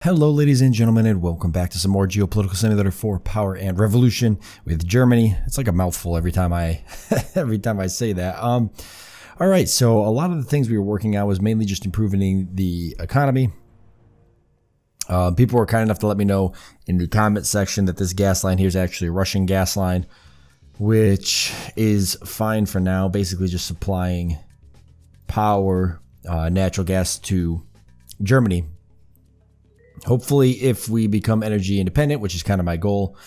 Hello ladies and gentlemen, and welcome back to some more Geopolitical Simulator for Power and Revolution with Germany. It's like a mouthful every time I say that. Alright, so a lot of the things we were working on was mainly just improving the economy. People were kind enough to let me know in the comment section that this gas line here is actually a Russian gas line, which is fine for now, basically just supplying power, natural gas to Germany. Hopefully, if we become energy independent, which is kind of my goal,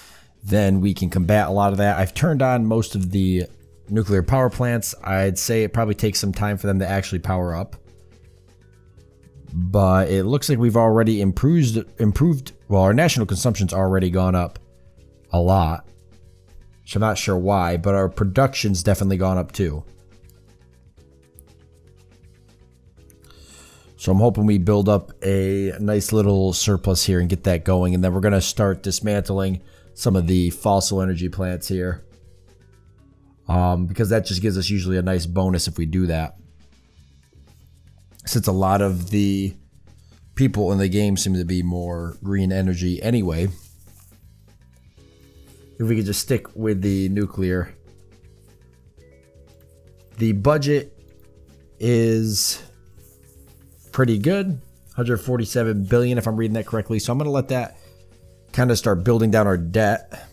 then we can combat a lot of that. I've turned on most of the nuclear power plants. I'd say it probably takes some time for them to actually power up. But it looks like we've already improved. Well, our national consumption's already gone up a lot. So I'm not sure why, but our production's definitely gone up too. So I'm hoping we build up a nice little surplus here and get that going. And then we're going to start dismantling some of the fossil energy plants here. Because that just gives us usually a nice bonus if we do that. Since a lot of the people in the game seem to be more green energy anyway. If we could just stick with the nuclear. The budget is pretty good, 147 billion if I'm reading that correctly. So I'm going to let that kind of start building down our debt.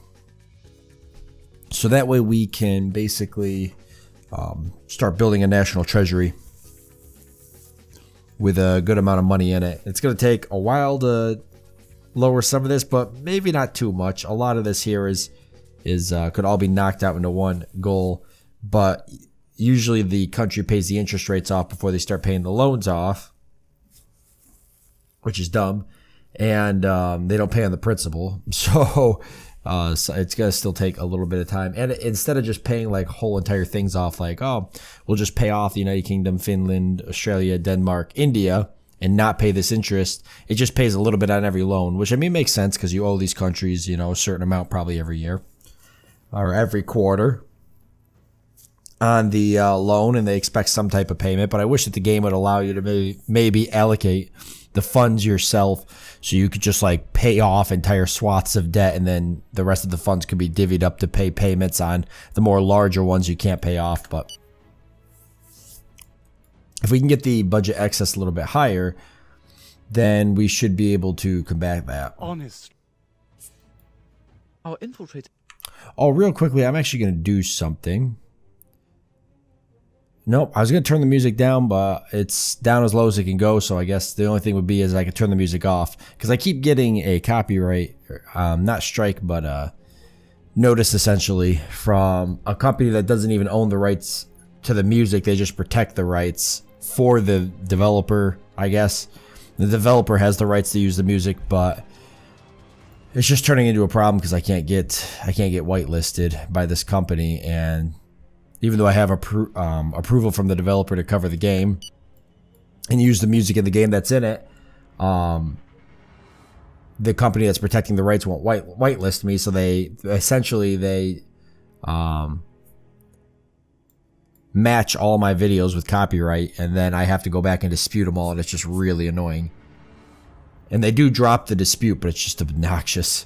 So that way we can basically start building a national treasury with a good amount of money in it. It's going to take a while to lower some of this, but maybe not too much. A lot of this here is could all be knocked out into one goal, but usually the country pays the interest rates off before they start paying the loans off, which is dumb, and they don't pay on the principal. So it's going to still take a little bit of time. And instead of just paying like whole entire things off, like, oh, we'll just pay off the United Kingdom, Finland, Australia, Denmark, India, and not pay this interest, it just pays a little bit on every loan, which I mean makes sense because you owe these countries, you know, a certain amount probably every year or every quarter on the loan, and they expect some type of payment. But I wish that the game would allow you to maybe allocate the funds yourself, so you could just like pay off entire swaths of debt, and then the rest of the funds could be divvied up to pay payments on the more larger ones you can't pay off. But if we can get the budget excess a little bit higher, then we should be able to combat that. Honest. Our infiltrator. Oh, real quickly, I'm actually going to do something. Nope, I was going to turn the music down, but it's down as low as it can go, so I guess the only thing would be is I could turn the music off. Because I keep getting a copyright, not strike, but notice essentially from a company that doesn't even own the rights to the music. They just protect the rights for the developer, I guess. The developer has the rights to use the music, but it's just turning into a problem because I can't get whitelisted by this company. And even though I have approval from the developer to cover the game and use the music in the game that's in it, the company that's protecting the rights won't whitelist me. So they essentially match all my videos with copyright, and then I have to go back and dispute them all, and it's just really annoying. And they do drop the dispute, but it's just obnoxious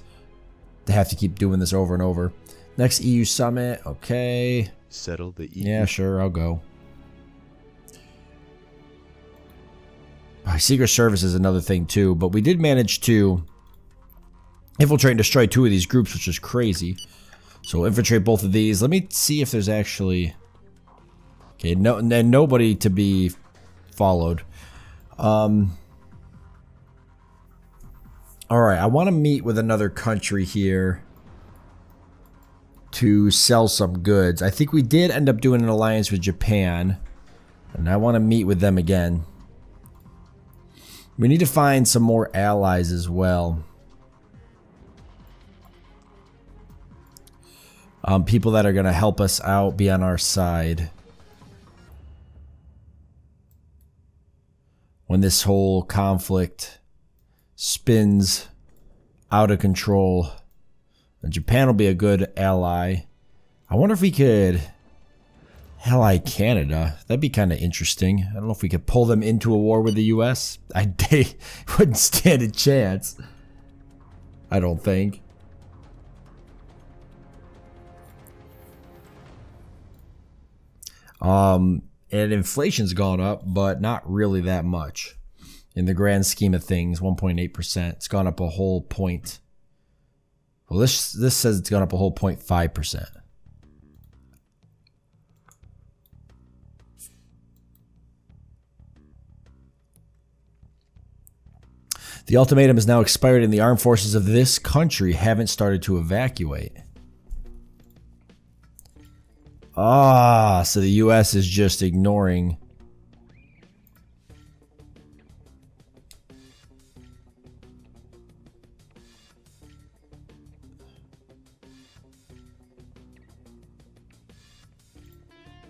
to have to keep doing this over and over. Next EU summit, okay. Settle the EU. Yeah, sure, I'll go. Secret Service is another thing too, but we did manage to infiltrate and destroy 2 of these groups, which is crazy. So we'll infiltrate both of these. Let me see if there's actually... Okay, no, and nobody to be followed. Alright, I want to meet with another country here to sell some goods. I think we did end up doing an alliance with Japan, and I want to meet with them again. We need to find some more allies as well. People that are going to help us out, be on our side when this whole conflict spins out of control. And Japan will be a good ally. I wonder if we could Ally Canada. That'd be kind of interesting. I don't know if we could pull them into a war with the U.S. They wouldn't stand a chance. I don't think. And inflation's gone up, but not really that much. In the grand scheme of things, 1.8%. It's gone up a whole point. Well, this says it's gone up a whole 0.5%. The ultimatum is now expired and the armed forces of this country haven't started to evacuate. So the U.S. is just ignoring.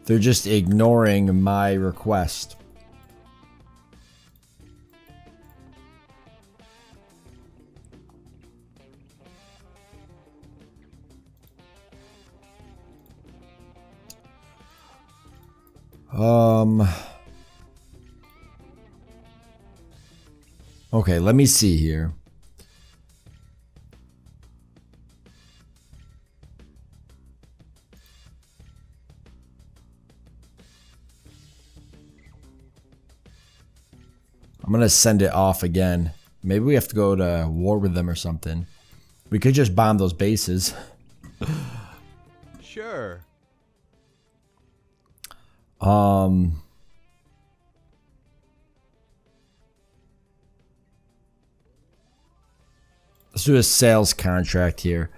They're just ignoring my request. Okay, let me see here. I'm gonna send it off again. Maybe we have to go to war with them or something. We could just bomb those bases. Sure. Let's do a sales contract here.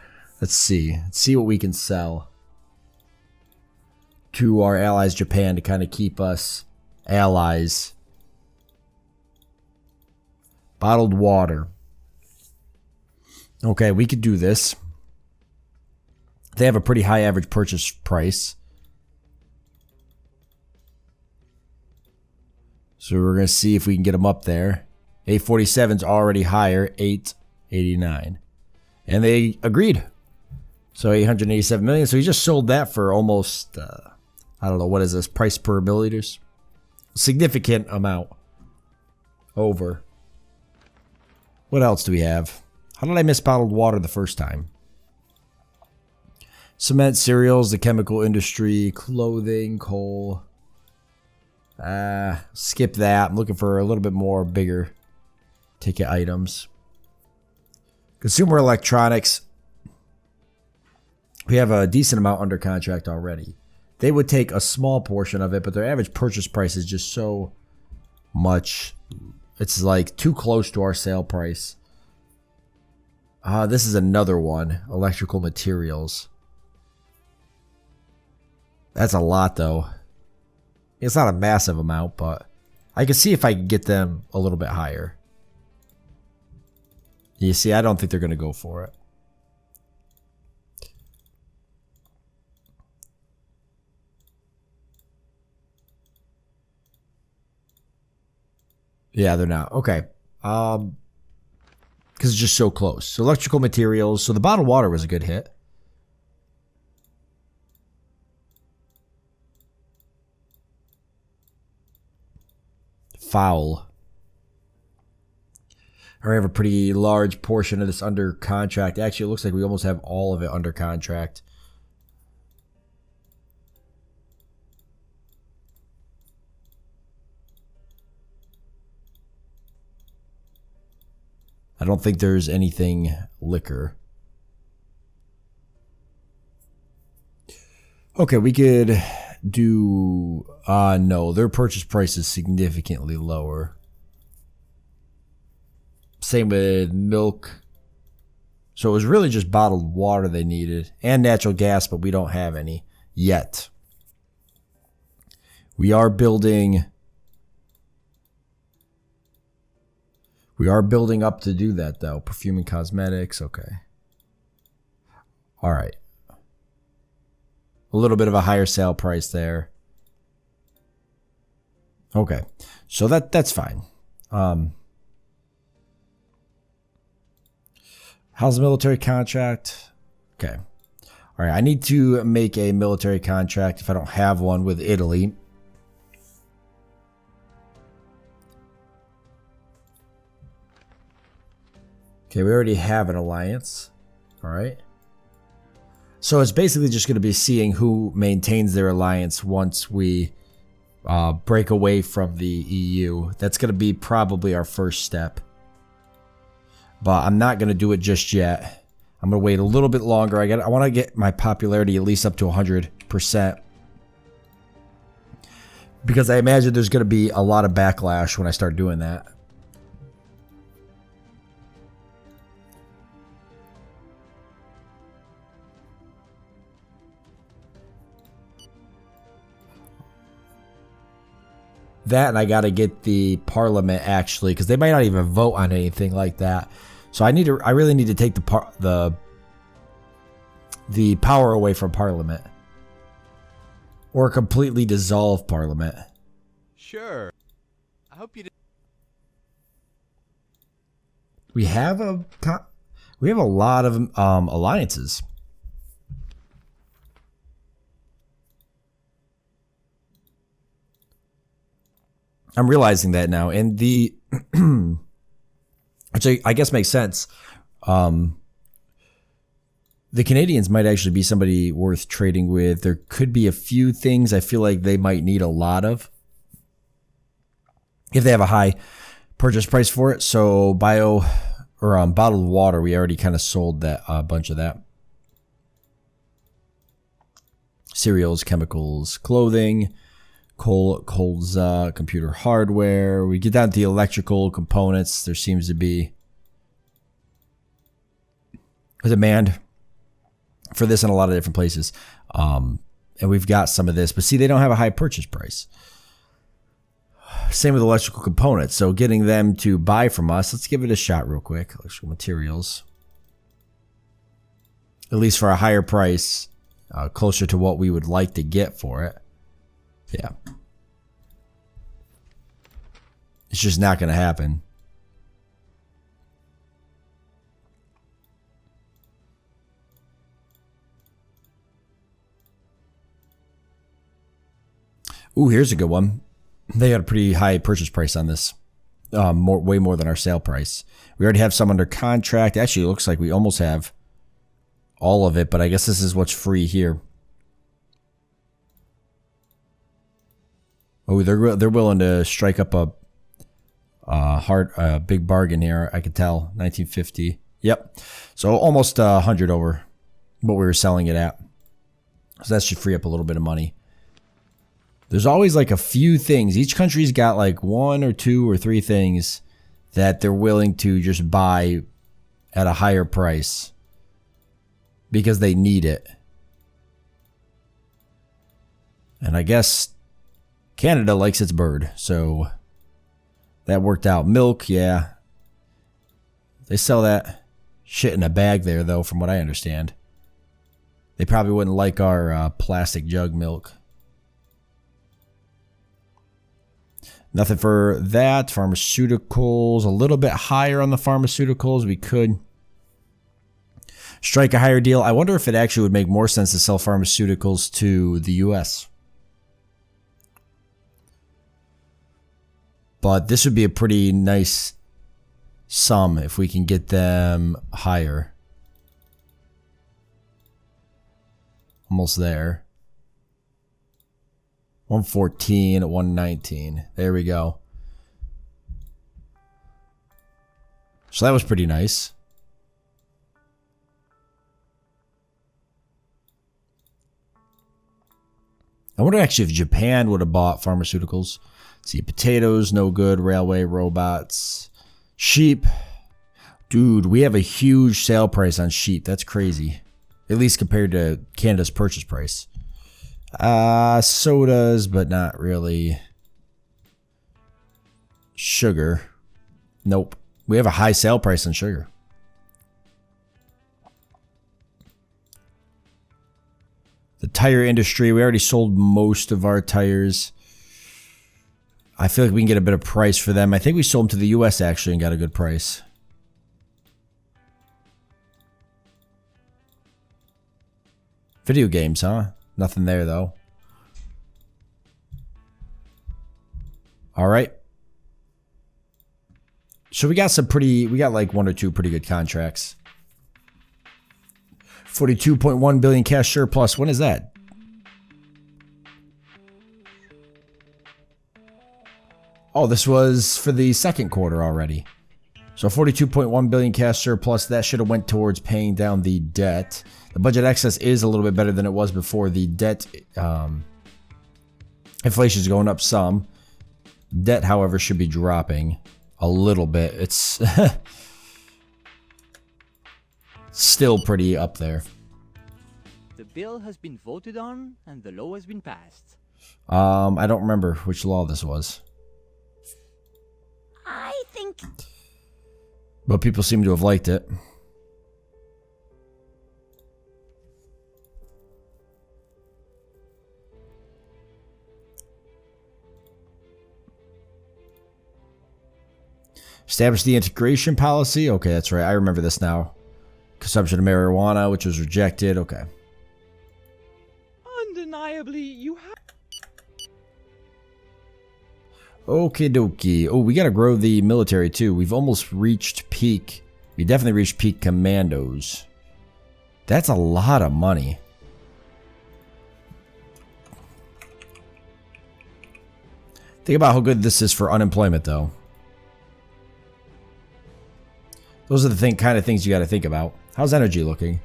Let's see what we can sell to our allies Japan to kind of keep us allies. Bottled water. Okay, we could do this. They have a pretty high average purchase price. So we're going to see if we can get them up there. 847's already higher, 889. And they agreed. So 887 million. So he just sold that for almost, I don't know, what is this? Price per milliliters? Significant amount. Over. What else do we have? How did I miss bottled water the first time? Cement, cereals, the chemical industry, clothing, coal. Skip that. I'm looking for a little bit more bigger ticket items. Consumer electronics. We have a decent amount under contract already. They would take a small portion of it, but their average purchase price is just so much. It's like too close to our sale price. This is another one. Electrical materials. That's a lot though. It's not a massive amount, but I can see if I can get them a little bit higher. You see, I don't think they're going to go for it. Yeah, they're not. Okay. Because it's just so close. So electrical materials. So the bottled water was a good hit. Foul. I have a pretty large portion of this under contract. Actually, it looks like we almost have all of it under contract. I don't think there's anything liquor. Okay, we could do... no, their purchase price is significantly lower. Same with milk. So it was really just bottled water they needed. And natural gas, but we don't have any yet. We are building... We are building up to do that, though. Perfume and cosmetics. Okay. All right. A little bit of a higher sale price there. Okay. So that's fine. How's the military contract? Okay. All right, I need to make a military contract if I don't have one with Italy. Okay, we already have an alliance. All right. So it's basically just going to be seeing who maintains their alliance once we break away from the EU. That's going to be probably our first step. But I'm not going to do it just yet. I'm going to wait a little bit longer. I want to get my popularity at least up to 100%. Because I imagine there's going to be a lot of backlash when I start doing that. That, and I got to get the parliament actually, because they might not even vote on anything like that. So I really need to take the power away from parliament, or completely dissolve parliament. Sure. I hope you did. We have a lot of alliances. I'm realizing that now, and which I guess makes sense. The Canadians might actually be somebody worth trading with. There could be a few things I feel like they might need a lot of if they have a high purchase price for it. So bottled water, we already kind of sold that a bunch of that. Cereals, chemicals, clothing. Colza, computer hardware. We get down to the electrical components. There seems to be a demand for this in a lot of different places. And we've got some of this, but see, they don't have a high purchase price. Same with electrical components. So getting them to buy from us, let's give it a shot real quick. Electrical materials. At least for a higher price, closer to what we would like to get for it. Yeah. It's just not going to happen. Ooh, here's a good one. They got a pretty high purchase price on this. Way more than our sale price. We already have some under contract. Actually, it looks like we almost have all of it, but I guess this is what's free here. Oh, they're willing to strike up a big bargain here. I could tell 1950. Yep. So almost 100 over what we were selling it at. So that should free up a little bit of money. There's always like a few things. Each country's got like 1 or 2 or 3 things that they're willing to just buy at a higher price because they need it. And I guess Canada likes its bird, so that worked out. Milk, yeah. They sell that shit in a bag there, though, from what I understand. They probably wouldn't like our plastic jug milk. Nothing for that. Pharmaceuticals, a little bit higher on the pharmaceuticals. We could strike a higher deal. I wonder if it actually would make more sense to sell pharmaceuticals to the U.S. But this would be a pretty nice sum if we can get them higher. Almost there. 114 at 119. There we go. So that was pretty nice. I wonder actually if Japan would have bought pharmaceuticals. See, potatoes, no good. Railway, robots. Sheep. Dude, we have a huge sale price on sheep. That's crazy. At least compared to Canada's purchase price. Sodas, but not really. Sugar. Nope. We have a high sale price on sugar. The tire industry, we already sold most of our tires. I feel like we can get a better price for them. I think we sold them to the U.S. actually and got a good price. Video games, huh? Nothing there, though. All right. So we got like 1 or 2 pretty good contracts. 42.1 billion cash surplus. When is that? Oh, this was for the second quarter already. So 42.1 billion cash surplus. That should have went towards paying down the debt. The budget excess is a little bit better than it was before. The debt, inflation is going up some. Debt, however, should be dropping a little bit. It's still pretty up there. The bill has been voted on and the law has been passed. I don't remember which law this was. I think... But people seem to have liked it. Establish the integration policy. Okay, that's right. I remember this now. Consumption of marijuana, which was rejected. Okay. Undeniably, you have... Okie dokie. Oh, we gotta grow the military too. We've almost reached peak. We definitely reached peak commandos. That's a lot of money. Think about how good this is for unemployment, though. Those are the kind of things you gotta think about. How's energy looking?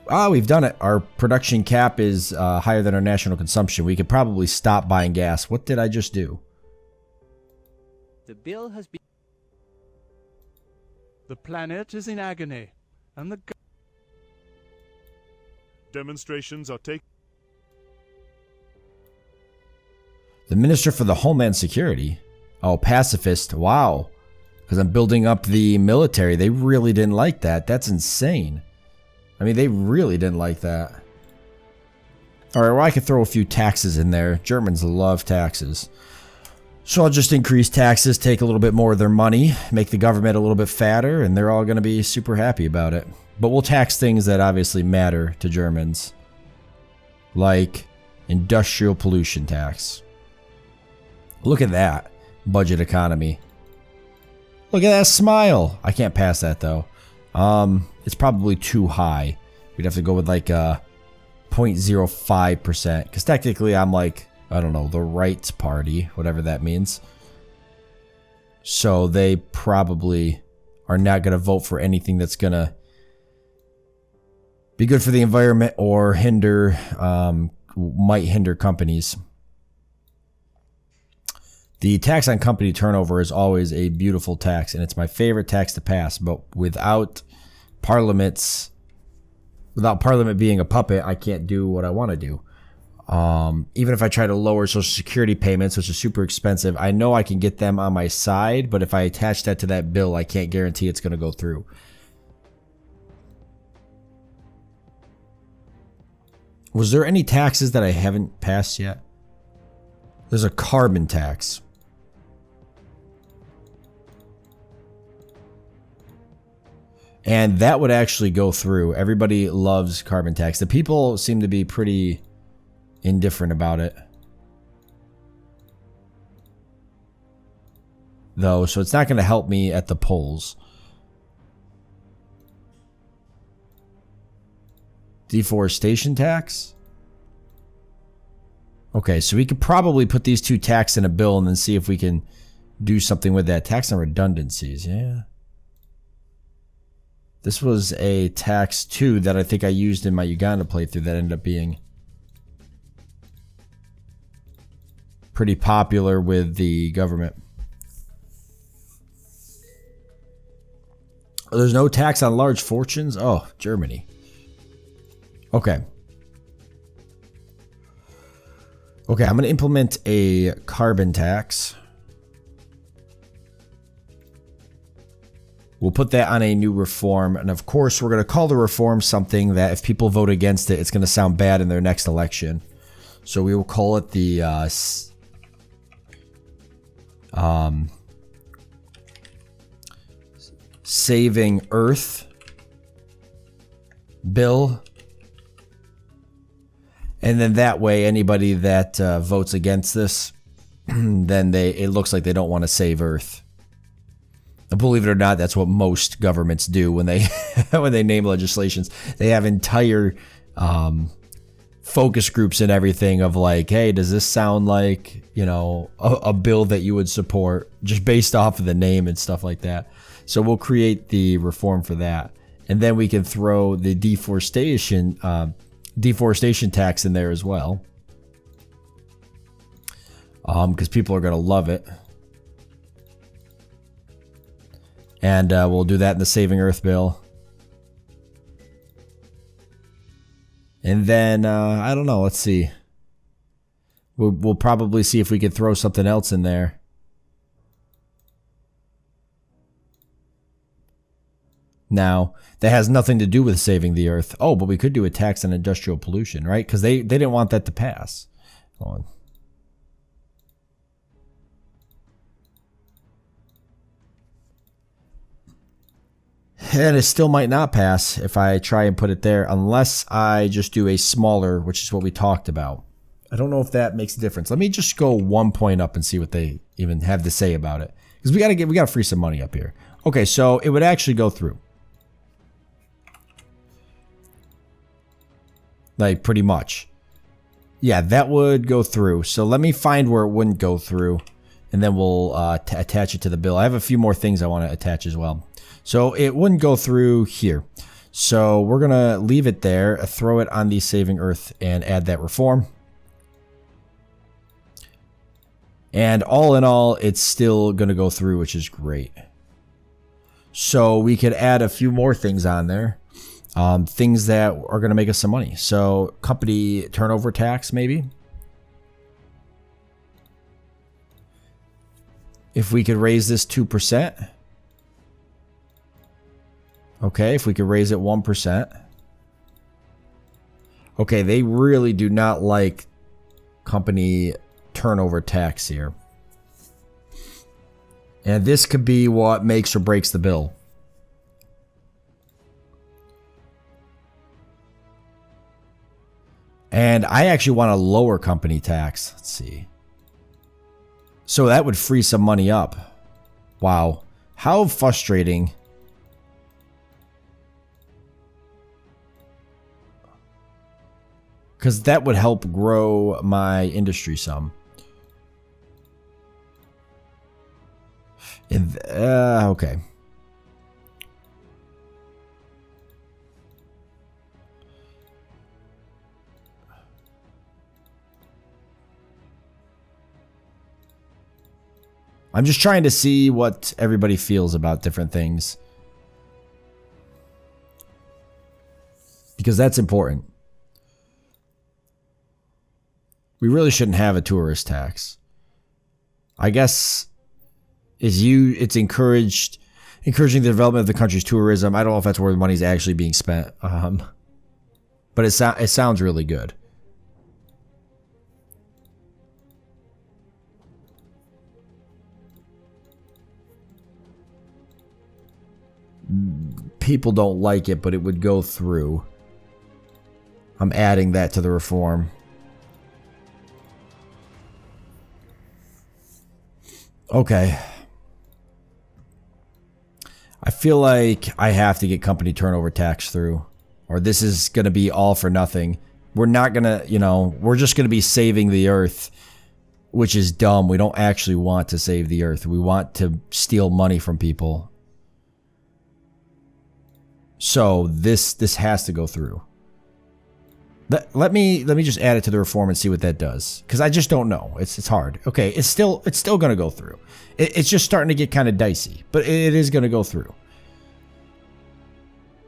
Ah, we've done it. Our production cap is higher than our national consumption. We could probably stop buying gas. What did I just do? The bill has been... The planet is in agony, and the demonstrations are taking... The Minister for the Homeland Security. Oh, pacifist. Wow. Because I'm building up the military. They really didn't like that. That's insane. I mean, they really didn't like that. Alright, well, I could throw a few taxes in there. Germans love taxes. So I'll just increase taxes, take a little bit more of their money, make the government a little bit fatter, and they're all going to be super happy about it. But we'll tax things that obviously matter to Germans. Like industrial pollution tax. Look at that. Budget economy. Look at that smile. I can't pass that, though. It's probably too high. We'd have to go with like 0.05%. Because technically I'm like, I don't know, the right party, whatever that means. So they probably are not going to vote for anything that's going to be good for the environment or might hinder companies. The tax on company turnover is always a beautiful tax, and it's my favorite tax to pass. But without Parliament being a puppet, I can't do what I want to do. Even if I try to lower Social Security payments, which is super expensive, I know I can get them on my side, but if I attach that to that bill, I can't guarantee it's going to go through. Was there any taxes that I haven't passed yet? There's a carbon tax. And that would actually go through. Everybody loves carbon tax. The people seem to be pretty indifferent about it, though, so it's not going to help me at the polls. Deforestation tax? Okay, so we could probably put these two taxes in a bill and then see if we can do something with that. Tax on redundancies, yeah. This was a tax too that I think I used in my Uganda playthrough that ended up being pretty popular with the government. There's no tax on large fortunes? Oh, Germany. Okay. Okay, I'm going to implement a carbon tax. We'll put that on a new reform. And of course, we're going to call the reform something that if people vote against it, it's going to sound bad in their next election. So we will call it the Saving Earth bill. And then that way, anybody that votes against this, then it looks like they don't want to save Earth. And believe it or not, that's what most governments do when they when they name legislations. They have entire focus groups and everything of like, hey, does this sound like, you know, a bill that you would support just based off of the name and stuff like that. So we'll create the reform for that, and then we can throw the deforestation tax in there as well, because people are gonna love it. And we'll do that in the Saving Earth bill. And then, I don't know, let's see. We'll probably see if we could throw something else in there. Now, that has nothing to do with saving the Earth. Oh, but we could do a tax on industrial pollution, right? Because they didn't want that to pass. Hold on. And it still might not pass if I try and put it there, unless I just do a smaller, which is what we talked about. I don't know if that makes a difference. Let me just go 1 point up and see what they even have to say about it, because we gotta free some money up here. Okay, so it would actually go through, like pretty much. Yeah, that would go through. So let me find where it wouldn't go through, and then we'll attach it to the bill. I have a few more things I want to attach as well. So it wouldn't go through here. So we're going to leave it there, throw it on the Saving Earth, and add that reform. And all in all, it's still going to go through, which is great. So we could add a few more things on there. Things that are going to make us some money. So company turnover tax, maybe. If we could raise this 2%. Okay, if we could raise it 1%. Okay, they really do not like company turnover tax here. And this could be what makes or breaks the bill. And I actually want a lower company tax. Let's see. So that would free some money up. Wow. How frustrating. Because that would help grow my industry some. Okay. I'm just trying to see what everybody feels about different things, because that's important. We really shouldn't have a tourist tax. I guess it's encouraging the development of the country's tourism. I don't know if that's where the money's actually being spent, but it sounds really good. People don't like it, but it would go through. I'm adding that to the reform. Okay. I feel like I have to get company turnover tax through, or this is going to be all for nothing. We're not going to, we're just going to be saving the Earth, which is dumb. We don't actually want to save the Earth. We want to steal money from people. So this has to go through. Let me just add it to the reform and see what that does, because I just don't know. It's hard. Okay, it's still going to go through. It's just starting to get kind of dicey, but it is going to go through.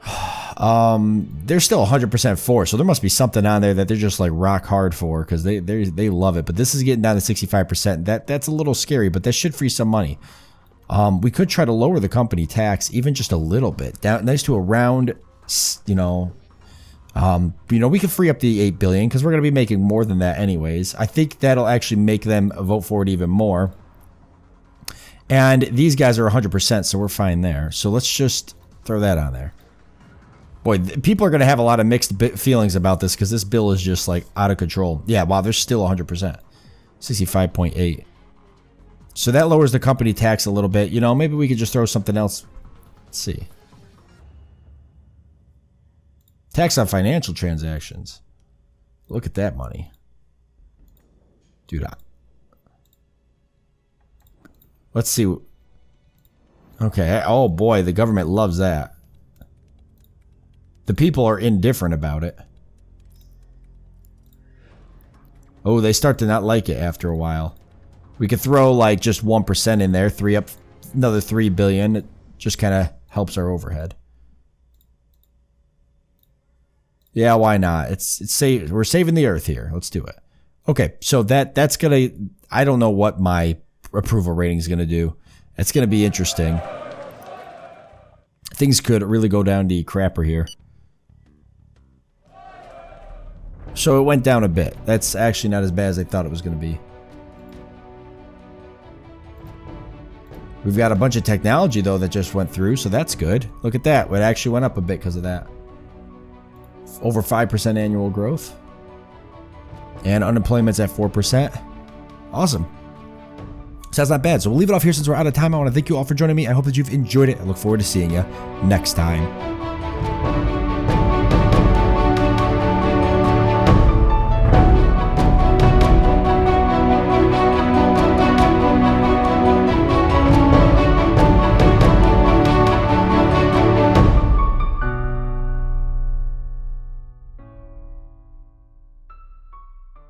They're still 100% for, so there must be something on there that they're just like rock hard for, because they love it. But this is getting down to 65%. That's a little scary, but that should free some money. We could try to lower the company tax even just a little bit, down nice to around, we could free up the 8 billion because we're going to be making more than that anyways. I think that'll actually make them vote for it even more. And these guys are 100%, so we're fine there. So let's just throw that on there. Boy, people are going to have a lot of mixed feelings about this because this bill is just like out of control. Yeah, wow, there's still 100%. 65.8. So that lowers the company tax a little bit. You know, maybe we could just throw something else. Let's see. Tax on financial transactions. Look at that money. Dude, let's see. Okay. Oh, boy. The government loves that. The people are indifferent about it. Oh, they start to not like it after a while. We could throw like just 1% in there. Another 3 billion. It just kind of helps our overhead. Yeah, why not? We're saving the earth here. Let's do it. Okay, so that's gonna. I don't know what my approval rating is gonna do. It's gonna be interesting. Things could really go down to crapper here. So it went down a bit. That's actually not as bad as I thought it was gonna be. We've got a bunch of technology though that just went through, so that's good. Look at that. It actually went up a bit because of that. Over 5% annual growth. And unemployment's at 4%. Awesome. So that's not bad. So we'll leave it off here since we're out of time. I want to thank you all for joining me. I hope that you've enjoyed it. I look forward to seeing you next time.